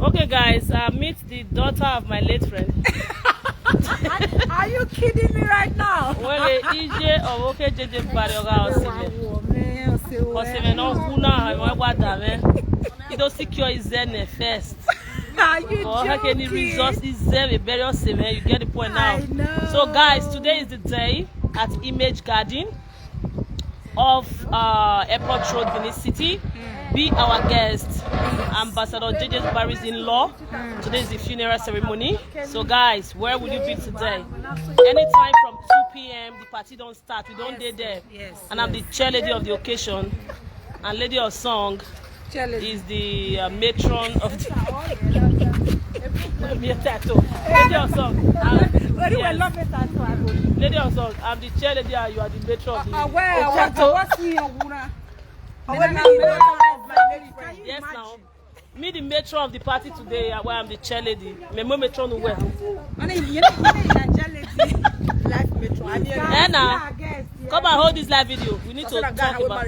Okay, guys, meet the daughter of my late friend. Are you kidding me right now? Well, EJ or okay, JJ Barioga or no Huna, what dame. You don't secure his zen first. Are you or joking? Any resources there, very seven. You get the point now. I know. So, guys, today is the day at Image Garden of Airport Road, Benin City. Be our guest, Ambassador JJ Barry's in-law. Today is the funeral ceremony. So guys, where will you be today? Anytime from 2 p.m. the party don't start. We don't day there. Yes. And I'm the chair lady of the occasion. And lady of song is the matron of the lady of song. Lady of song. I'm the chair lady and you are the matron of the Yes, now. Me the matron of the party today, where I'm the chair lady. Me mo matron where? Anna, come and hold this live video. We need to talk about.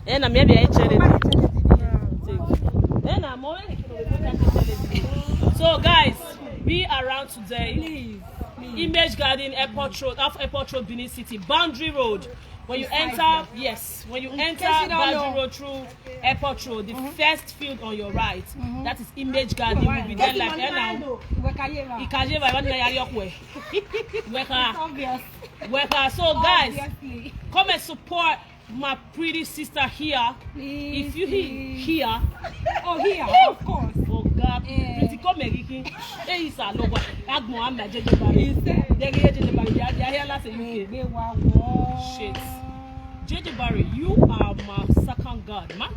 Anna, maybe I chair lady. Anna, more. So guys, be around today. Please. Image Garden, Airport Road, off Airport Road, Benin City, Boundary Road. When you enter, when you enter Boundary Road through Airport Road, the first field on your right, that is Image Garden. Will be there like now. So guys, come and support my pretty sister here. If you here, here, of course. Oh God, pretty come again. Hey, is a logo. Agmo am JJ Barry. Shit. JJ Barry, you are my second god, man.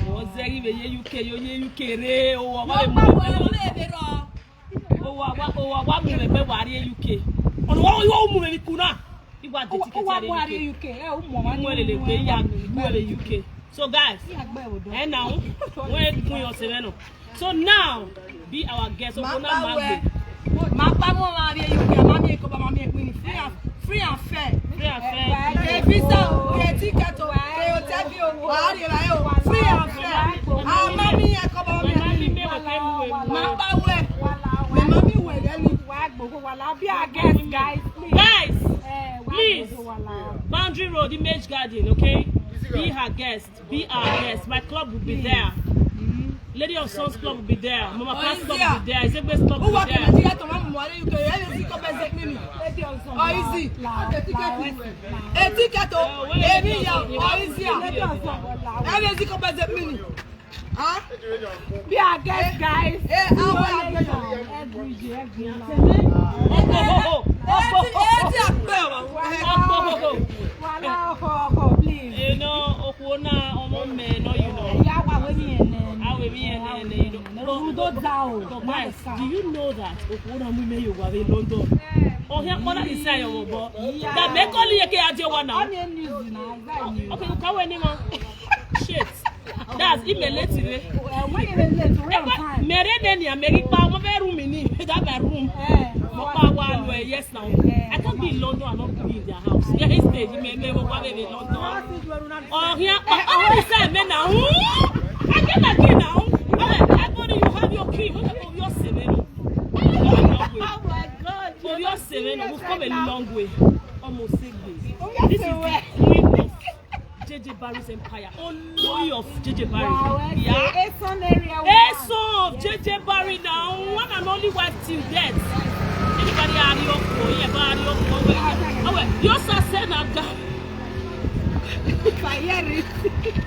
Oh, Zeri, UK, UK, re. Oh, what UK. On what you move kuna. You got the ticket UK. So guys, and now so now be our guest of honor. Free and fair. Free and fair. Visa, ticket, free and fair. Guys, please. Boundary Road, Image Garden, okay? Be her guest. Be our guest. My club will be there. Lady of Sons Club will be there. Mama Pass Club will be there. Ezekbe's Club will be there. Be our guest, guys. Please. You know, Okuna, Omome, no, you know. Guys, do you know that Okuna Mume you were in London? Oh, here, what is saying, that make only a one now. Okay, you can't win him. Shit. That's immediately. Yes, now. I can't be in London and not be in their house. Yeah, he stayed. He may never go in London. Oh, here, I say, men now. I get my key now. I thought you have your key. What about your seven? Oh my God. For your seven, we've come a long way. Almost 6 days. This is the queen of JJ Barry's empire. Only of JJ Barry. Yeah. Eso of JJ Barry now. One and only wife till death. Anybody are you? You're so sad now.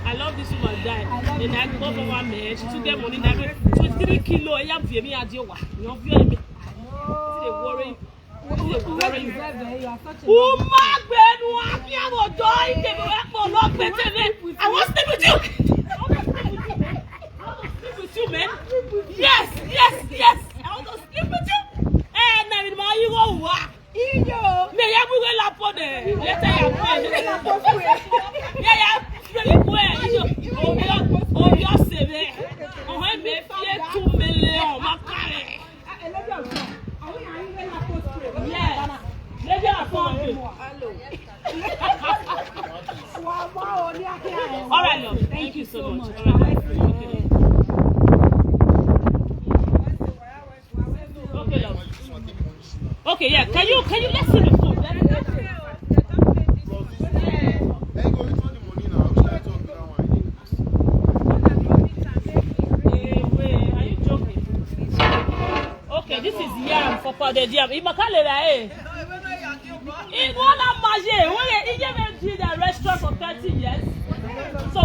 I love this woman die. And I go for 1 minute. She took them money. 23 kilo. I am very adiowa. You're very me. They worry. I want to stay with you. I want to sleep with you, man. Yes. I want to sleep with you. And now you go what? Me ya bu la pode. Let ya pode. Ya really well. Oh, your save. Oh, I me fie 2 million ma kare. Yeah. Let ya phone. Hello. All right, love. Thank you so much. All right. Okay, love. Okay, yeah. Can you let's see the food? Are you joking? Okay, this is yam for powdered yam. It won't imagine. He gave the restaurant for 30 years. So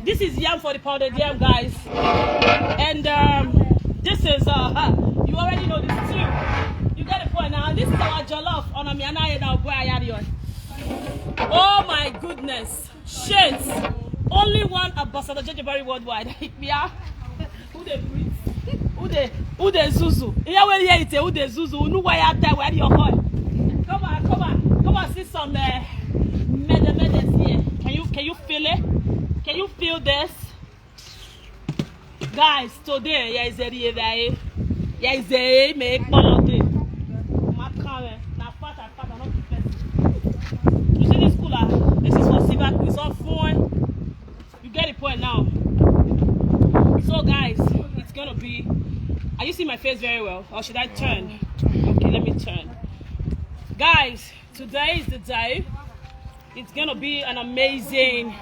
this is yam for the powdered yam, guys. And this is you already know this too. You get the point now. This is our jollof on a oh my goodness. Shit. Only one ambassador JJ Barry worldwide. Yeah. Who they breathe? Who they zuzu? Yeah, well, yeah, it's who they zuzu. Who know why you there? Where your heart? Come on, see some medicine here. Can you feel it? Can you feel this? Guys, today, yeah, is a make holiday. You see this cooler? This is for Siva. It's all phone. You get the point now. So guys, it's gonna be. Are you seeing my face very well? Or should I turn? Okay, let me turn. Guys, today is the day. It's gonna be an amazing,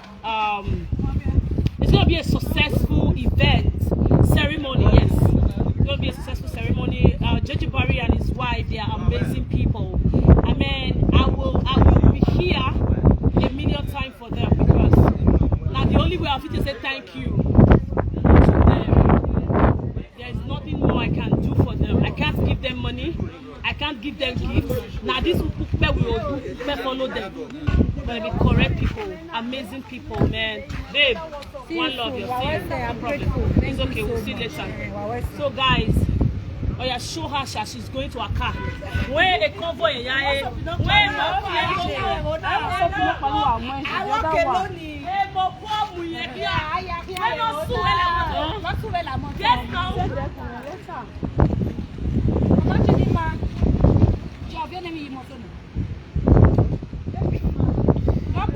it's gonna be a successful event, ceremony, yes. It's gonna be a successful ceremony. JJ Barry and his wife, they are amazing people. I mean, I will be here a million times for them because now the only way I fit to say thank you to them. There is nothing more I can do for them. I can't give them money. I can't give them gifts. Now this people will follow them. Gonna be correct people, amazing people, man. Babe, one love, you're saying no problem. It's okay, we'll see later. So guys, oh yeah, show her she's going to a car. Where a convoy, yeah, where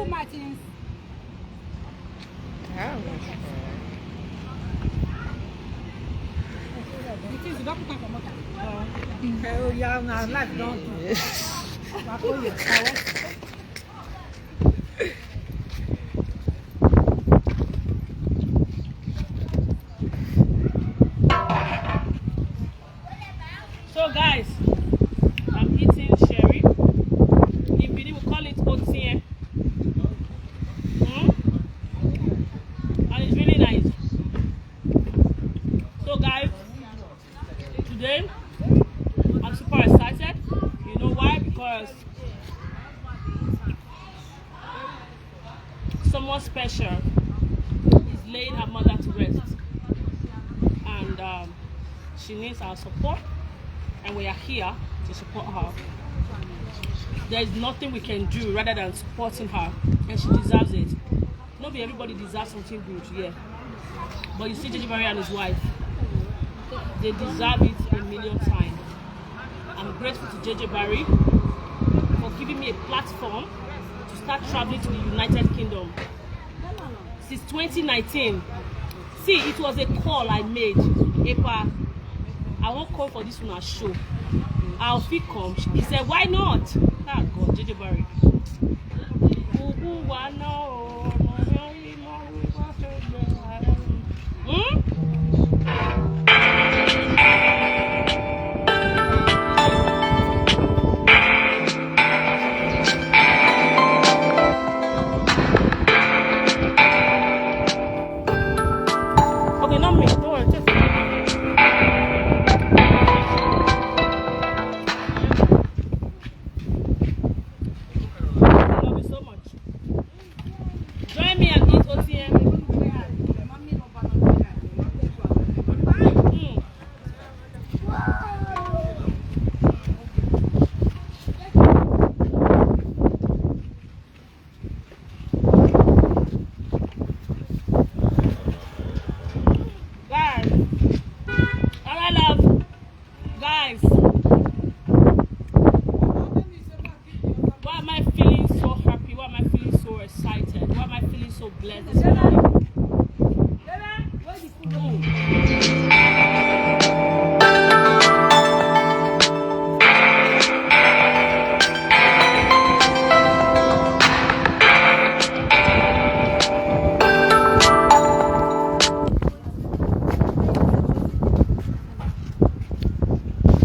Martins. So guys, I'm eating sherry. In Bini we call it otien. And it's really nice. So guys, today I'm super excited. You know why? Because someone special is laying her mother to rest, and she needs our support, and we are here to support her. There is nothing we can do rather than supporting her, and she deserves it. Not everybody deserves something good, yeah. But you see JJ Barry and his wife, they deserve it a million times. I'm grateful to JJ Barry for giving me a platform to start traveling to the United Kingdom. Since 2019. See, it was a call I made. Epa, I won't come for this one show. I'll fit come. He said, why not? Ah, God, JJ Barry. Okay, not me. Don't worry. Just love you so much. so blessed this morning.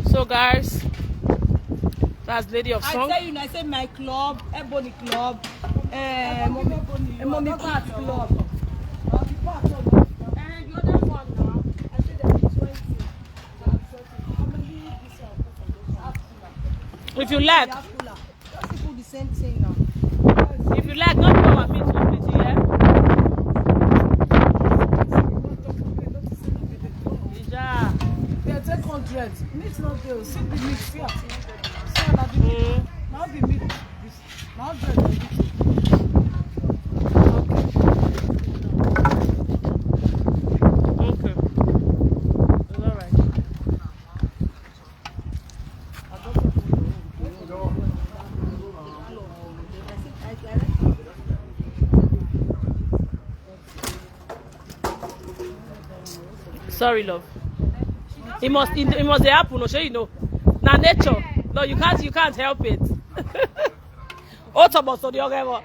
So guys, that's Lady of Song. I tell you, I say my club, Ebony Club, Mommy Part Club. And the other one now, I say there is 20. If you like, Just put the same thing now. if you like, not go and meet completely, yeah? Yeah. They take 100. Meat not there. See the meat here. See now the meat. Now the meat. Now the Okay. It's all right. Sorry, love. It must happen. No, sure you know. Now nature. No, you can't help it. Autobus or the other one.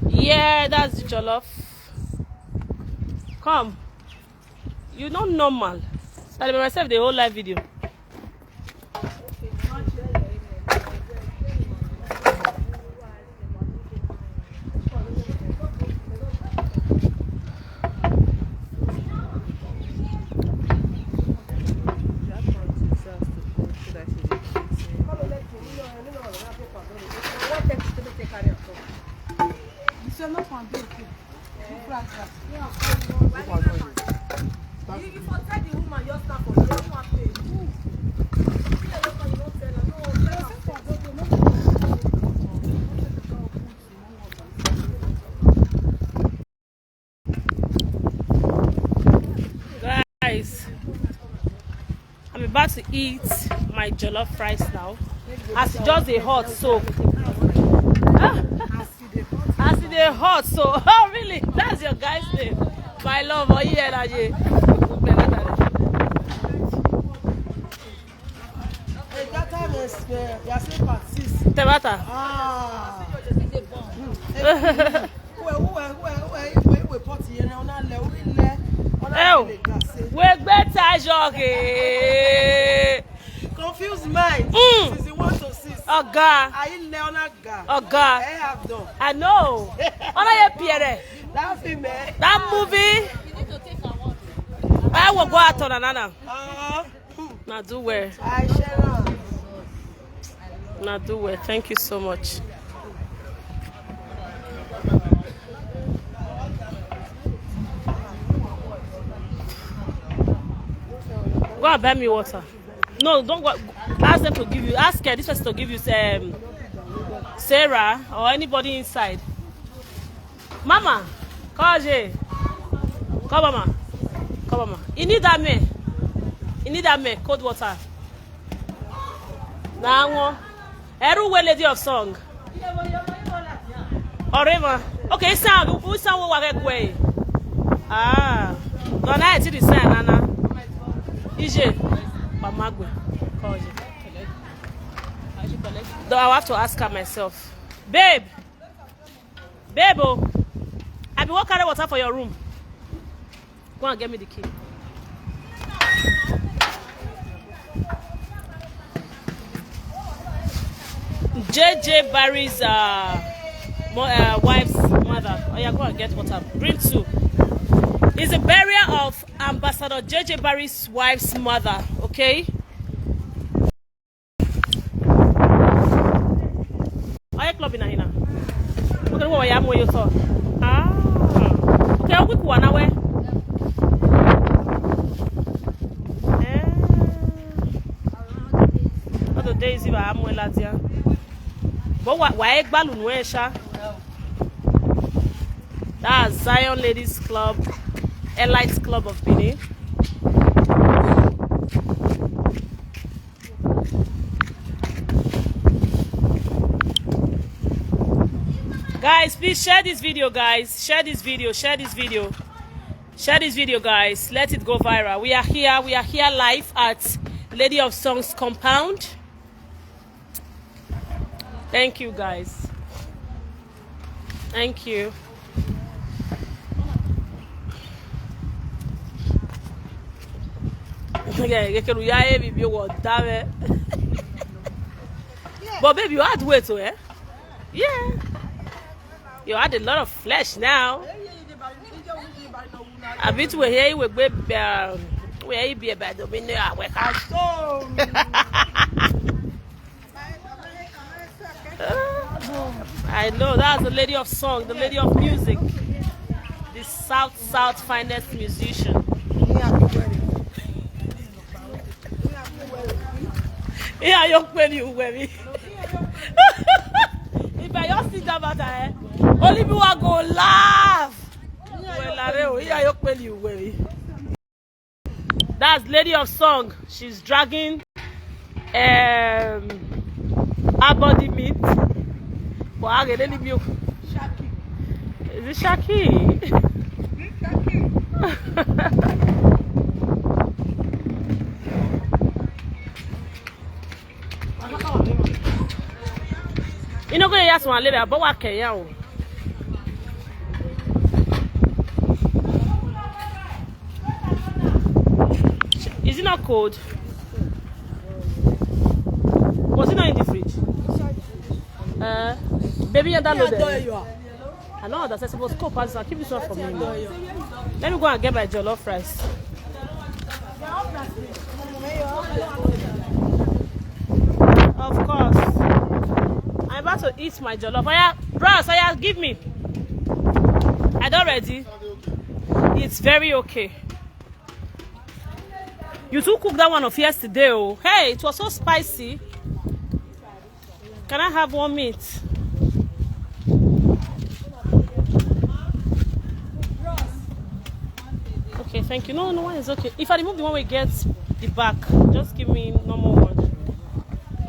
Yeah, that's the jollof. Come. You not normal. I remember myself the whole live video. Guys, I'm about to eat my jollof rice now. As it just a hot, so as it a hot, so oh really? That's your guy's name. My love, oh yeah, that time is you part 6. Tabata. Ah. We're better jogging. Confused mind. Since you want to see. Oh God. I Leonard Ga. Oh God. I have done. I know. That film, that movie. I will go out on another. Now do well. I share. Now do well. Thank you so much. Go and buy me water. No, don't go. Ask them to give you. Ask this person to give you Sarah or anybody inside. Mama, come here. Come, mama. Come, mama. You need that man. You need that man. Cold water. Now, everywhere Lady of Song. Orema. Okay, sound. Who sound what way? Ah, don't I see the sign, Nana? Ije, Bamagwe. Though I have to ask her myself. Babe, oh, I be walk carry water for your room. Go and get me the key. JJ Barry's wife's mother. Oh yeah, go and get water. Bring 2. It's a burial of Ambassador JJ Barry's wife's mother. Okay. Are you clubbing here? Okay, what am I thought? Ah. Okay, I'll quick one away. Other days, if I'm well at you. But why balloon where that's Zion Ladies Club, Elites Club of Benin. Guys, please share this video, guys. Share this video, share this video. Share this video, guys. Let it go viral. We are here live at Lady of Songs compound. Thank you, guys. Thank you. But baby, you had to wait, eh? Yeah. You had a lot of flesh now. A bit we here we be about the window. I know that's the lady of song, the lady of music, the South finest musician. Yeah, you when you wear if I just sit down about only people are go laugh. That's lady of song. She's dragging her body meat. Is it Shaki? You know, go to ask one later, but what can you? Is it not cold? Was it not in the fridge? Baby, you're done with it. I know that's supposed to cold. I'll keep this one for me. Let me go and get my jollof rice. Of course. I'm about to eat my jollof. Bros, give me. I don't ready. It's very okay. You two cooked that one of yesterday, oh. Hey, it was so spicy. Can I have one meat? Okay, thank you. No, one is okay. If I remove the one we get the back, just give me normal one.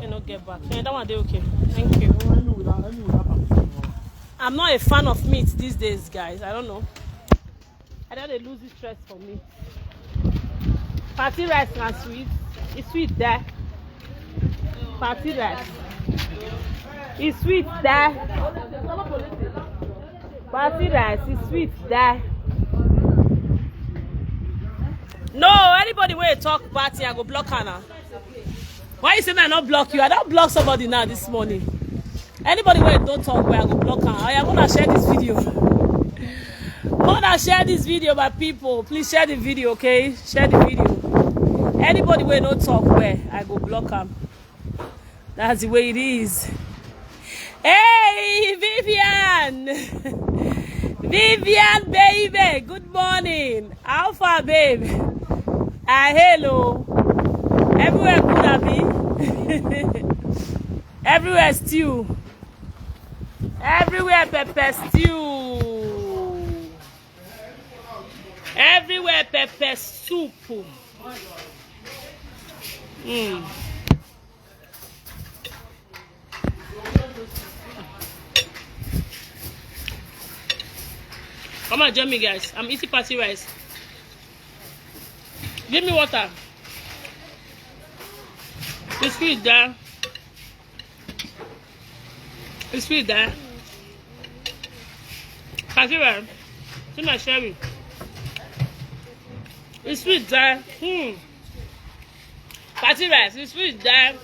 You know, get back. Yeah, that one they okay. Thank you. I'm not a fan of meat these days, guys. I don't know. I don't lose this stress for me. Party rice and sweet. It's sweet there. Party rice. It's sweet there. Party rice is sweet there. No, anybody where you talk party, I go block her now. Why you say I not block you? I don't block somebody now this morning. Anybody where you don't talk, where I go block her. I am gonna share this video. I'm gonna share this video, my people. Please share the video, okay? Share the video. Anybody where don't talk, where I go block them. That's the way it is. Hey, Vivian! Vivian, baby, good morning. How far, babe? Hello. Everywhere good, Abby. Everywhere stew. Everywhere pepper stew. Everywhere pepper soup. Come on, join me, guys. I'm eating party rice. Give me water. It's sweet there. It's sweet there. Party rice. See my sherry. It's sweet there. Party rice. It's sweet there.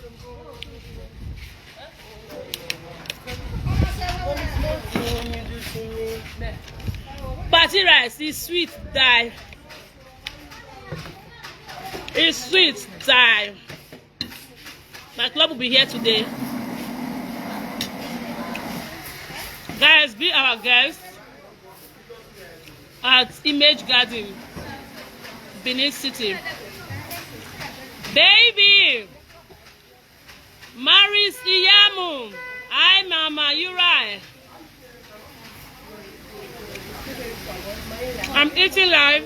Party rice is sweet die. It's sweet die. My club will be here today. Guys, be our guest at Image Garden, Benin City. Baby, Maris Iyamu. Hi, Mama, you right? I'm eating live.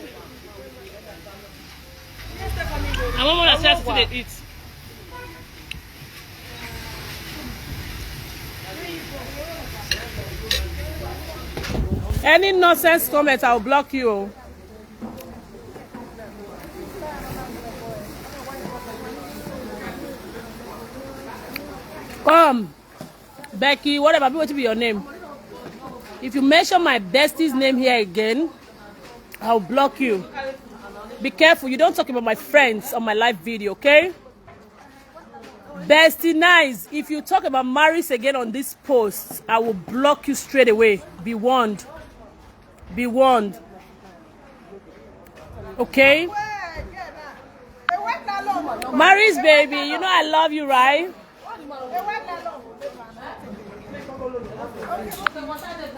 what they eat. Any nonsense comment, I'll block you. Becky, whatever, what will be your name? If you mention my bestie's name here again, I'll block you. Be careful, you don't talk about my friends on my live video, okay? Bestie Nice, if you talk about Maris again on this post, I will block you straight away. Be warned. Be warned. Okay? Maris, baby, you know I love you, right?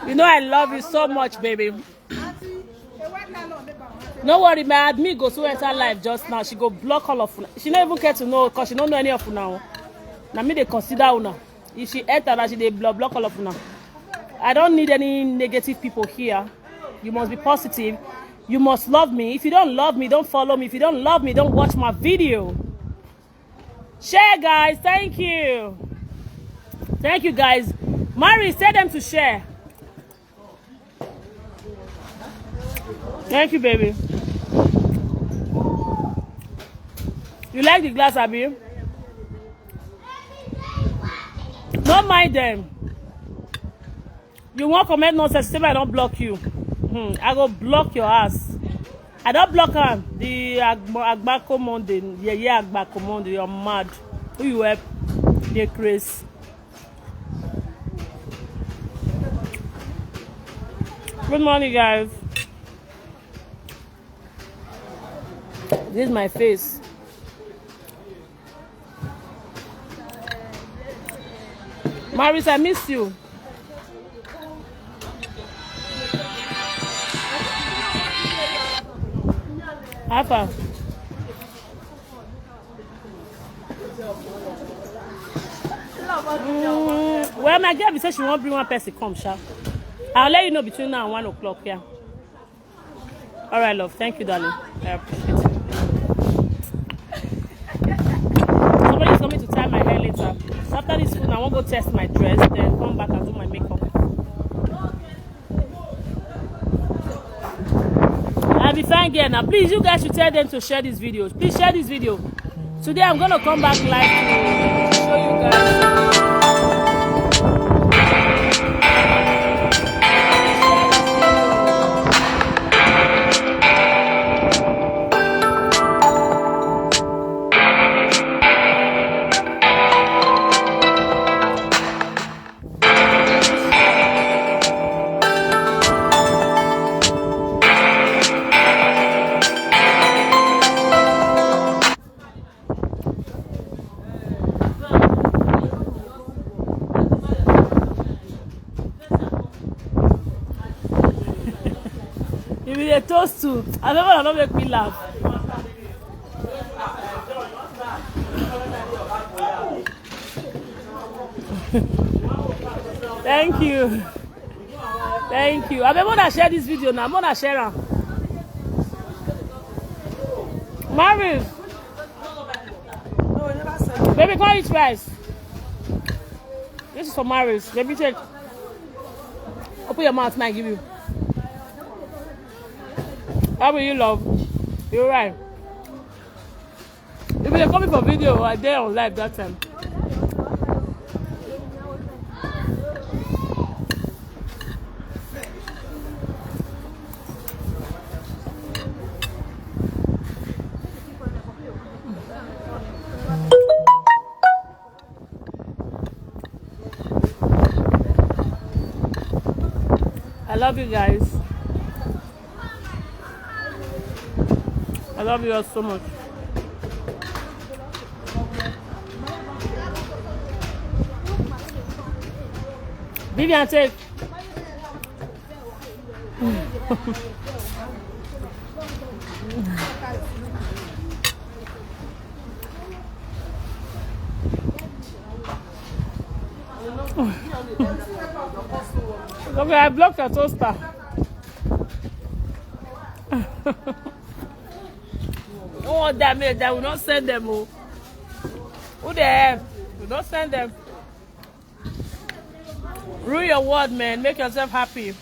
You know I love you so much, baby. No worry, my admin go to enter live just now. She go block all of you. She don't even care to know because she don't know any of you now. Now me they consider una. If she enter, now she they block all of you now. I don't need any negative people here. You must be positive. You must love me. If you don't love me, don't follow me. If you don't love me, don't watch my video. Share, guys. Thank you. Thank you, guys. Mary, tell them to share. Thank you, baby. You like the glass, Abby? Don't mind them. You won't comment nonsense, I don't block you. I go block your ass. I don't block her. The Agbako Monday. Yeah, Agbako Monday. You're mad. Who you help? They're crazy. Good morning, guys. This is my face. Maris, I miss you. Alpha. Well, my girl said she won't bring one person come, sha. I'll let you know between now and 1 o'clock, yeah. All right, love. Thank you, darling. I appreciate it. Somebody's coming to tie my hair later. So after this food, I won't go test my dress, then come back and do my makeup. I'll be fine again now. Please, you guys should tell them to share this video. Please share this video. Today, I'm going to come back live to show you guys. A toast to. I don't make me laugh. Thank you. Thank you. I'm gonna share this video now. I'm gonna share it. Maris. Baby, come eat rice. This is for Maris. Let me take. Open your mouth, man. I give you. How will you, love? You're right. If you're coming for video, I dare on live that time. I love you guys. I love you all so much. Vivian, take. Okay, I blocked your toaster. Oh, damn it, I will not send them. Oh. Who the hell? Don't send them. Rule your word, man. Make yourself happy.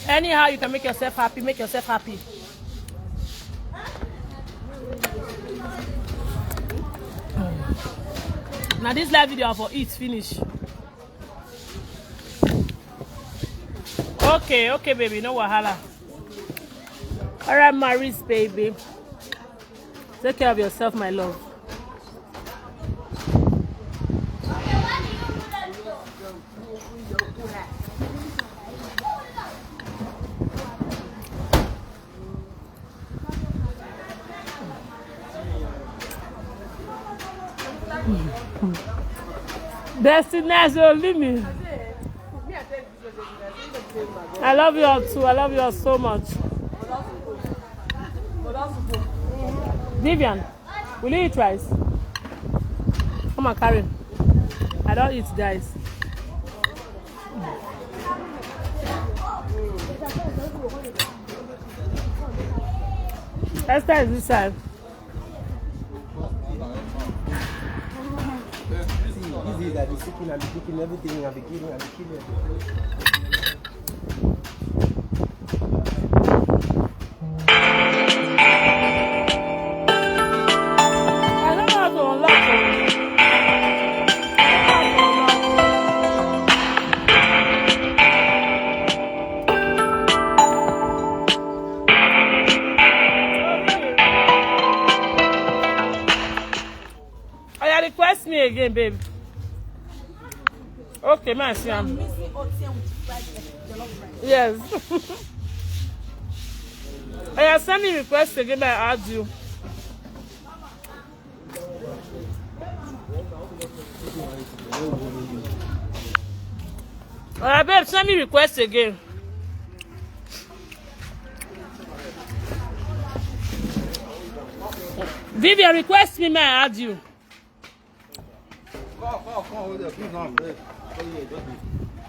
Anyhow you can make yourself happy, make yourself happy. Now this live video for eat finish. Okay, baby, no wahala. Alright, Maurice, baby. Take care of yourself, my love. Destination limit. I love you all too. I love you all so much. Vivian, will you eat rice? Come on, carry. I don't eat, guys. Esther is this side. Easy that the cooking and the cooking everything and the killing and the killing. I don't know how to unlock it. Oh, yeah, request me again, babe. Okay, man, see him. Yes. Oh, yeah, send me request again, I add you. Oh, yeah, babe, send me request again. Vivian, request me, may I add you?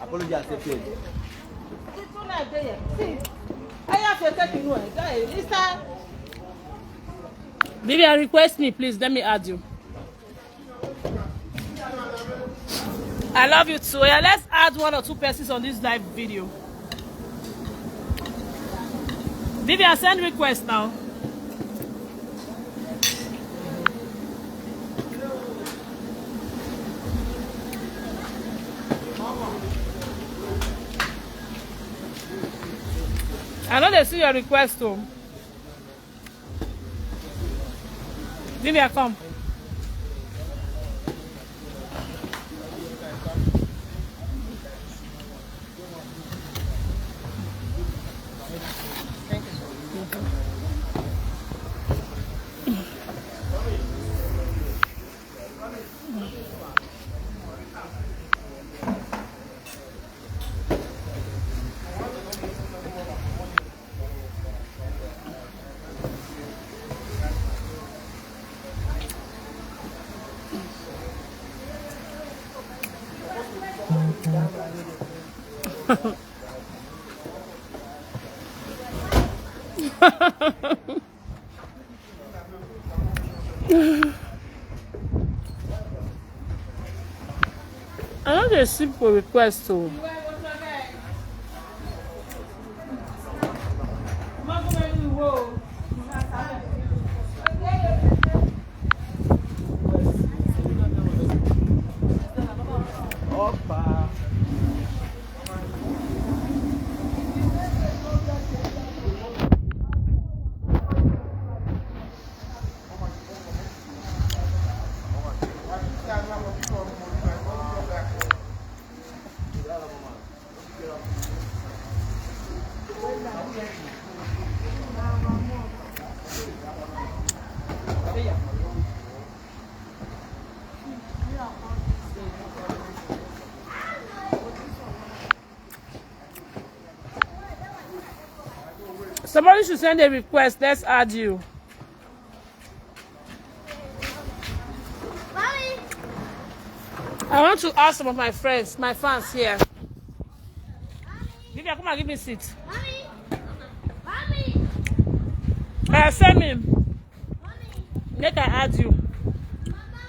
Apology accepted. Vivian, request me, please. Let me add you. I love you too. Yeah, let's add 1 or 2 persons on this live video. Vivian, send request now. I know they see your request too. Vivian, come. I know the simple request too. Opa. Somebody should send a request. Let's add you. Mommy. I want to ask some of my friends, my fans here. Vivian, come and give me a seat. Mommy. Mommy. Send me. Mommy. Make I add you. Mama.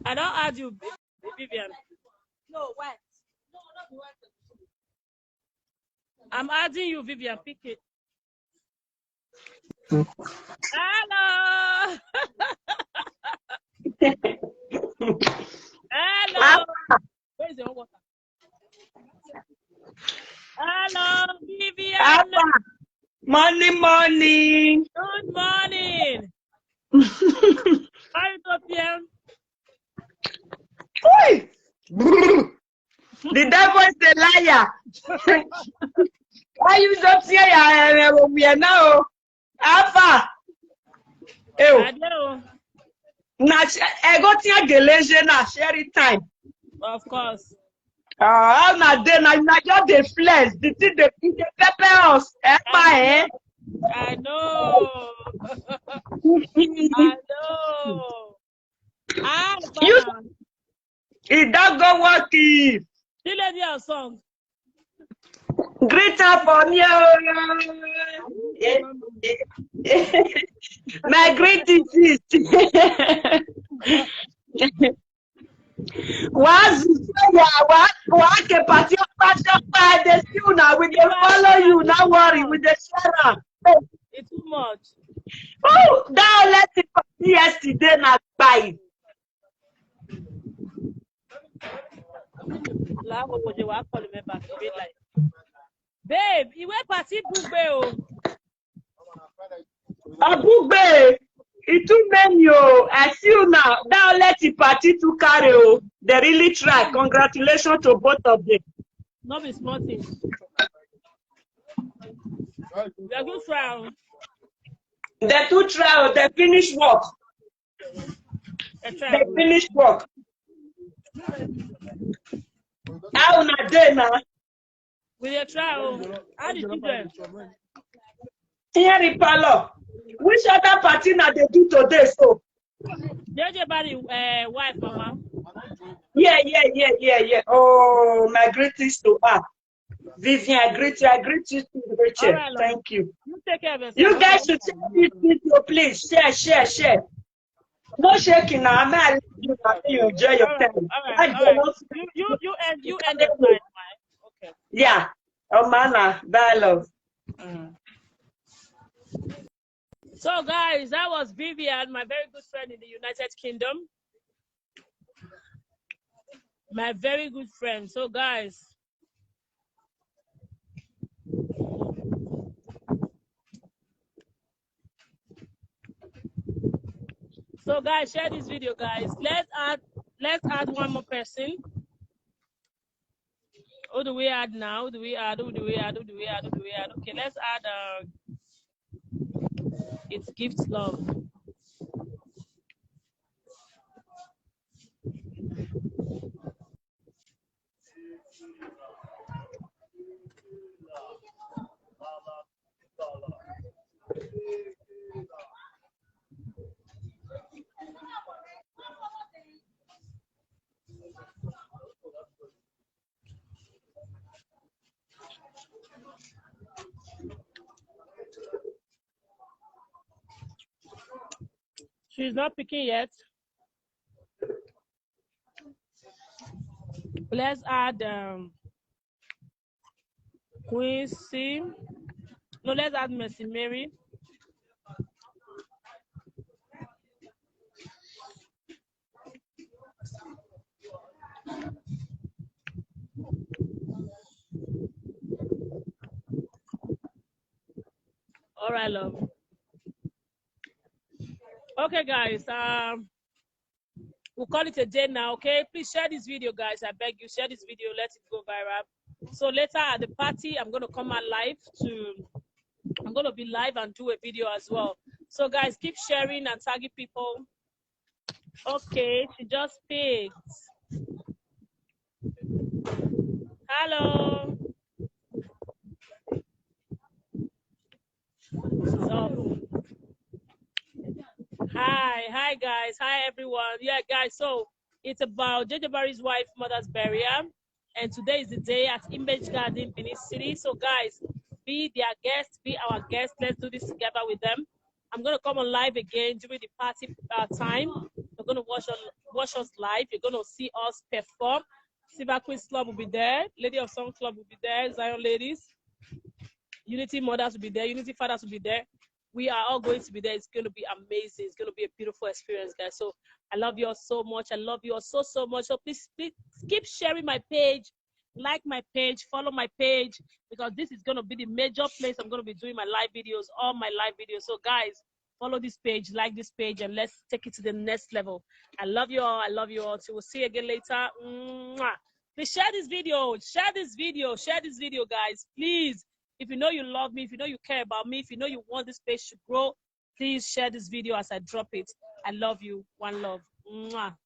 I don't add you, Vivian. No, why? I'm adding you, Vivian. Pick it. Hello. Hello. Where's the water? Hello, Vivian. Alpha. Morning. Good morning. How you doing? Oi! The devil is a liar. Why you don't say we are now? Alpha. Hello. Na ego tia geleje na share time. Of course. Ah, na just the flesh. The thing the pepper us. I know. I know. You it don't go working. Still let your song. Greet her for me. My greetings is what can party the still now we can follow you, not worry with the share. It's too much. Oh, that let it party yesterday not buy. Babe, you were party bugbe. A bugbe. It too many. I see you now. That let it party to carry. They really try. Congratulations to both of them. Not be small thing. We are good try. They two try. They finish work. They finish work. How na day now? With your trial, how did you do? Here in Palo. Which other party now they do today? So. JJ Barry, wife, mama. Yeah. Oh, my greetings to her. Vivian, I greet you to Rachel. Right, thank you. You take care of yourself. You guys should share this video, please. Share. No shaking now. I'm not you enjoy your time. All right. You end the time, right? Okay. Yeah. Oh, man, bye, love. So, guys, that was Vivian, my very good friend in the United Kingdom. My very good friend. So, guys. So, guys, share this video, guys. Let's add one more person. Who do we add now? Who do we add? Okay, let's add it's Gift Love. She's not picking yet. Let's add Quincy. No, let's add Mercy Mary. All right, love. Okay, guys. We'll call it a day now. Okay, please share this video, guys. I beg you, share this video. Let it go viral. So later at the party, I'm gonna come out live I'm gonna be live and do a video as well. So guys, keep sharing and tagging people. Okay, she just picked. Hello. So, hi guys, hi everyone. Yeah, guys. So it's about JJ Barry's wife, mother's burial, and today is the day at Image Garden, Benin City. So guys, be their guest, be our guest. Let's do this together with them. I'm gonna come on live again during the party time. We're gonna watch watch us live. You're going to see us perform. Silver Queens Club will be there. Lady of Song Club will be there. Zion Ladies. Unity Mothers will be there. Unity Fathers will be there. We are all going to be there. It's going to be amazing. It's going to be a beautiful experience, guys. So I love you all so much. I love you all so, so much. So please keep sharing my page. Like my page. Follow my page. Because this is going to be the major place I'm going to be doing my live videos. All my live videos. So guys, follow this page. Like this page. And let's take it to the next level. I love you all. I love you all. So we'll see you again later. Mwah. Please share this video. Share this video. Share this video, guys. Please. If you know you love me, if you know you care about me, if you know you want this page to grow, please share this video as I drop it. I love you. One love. Mwah.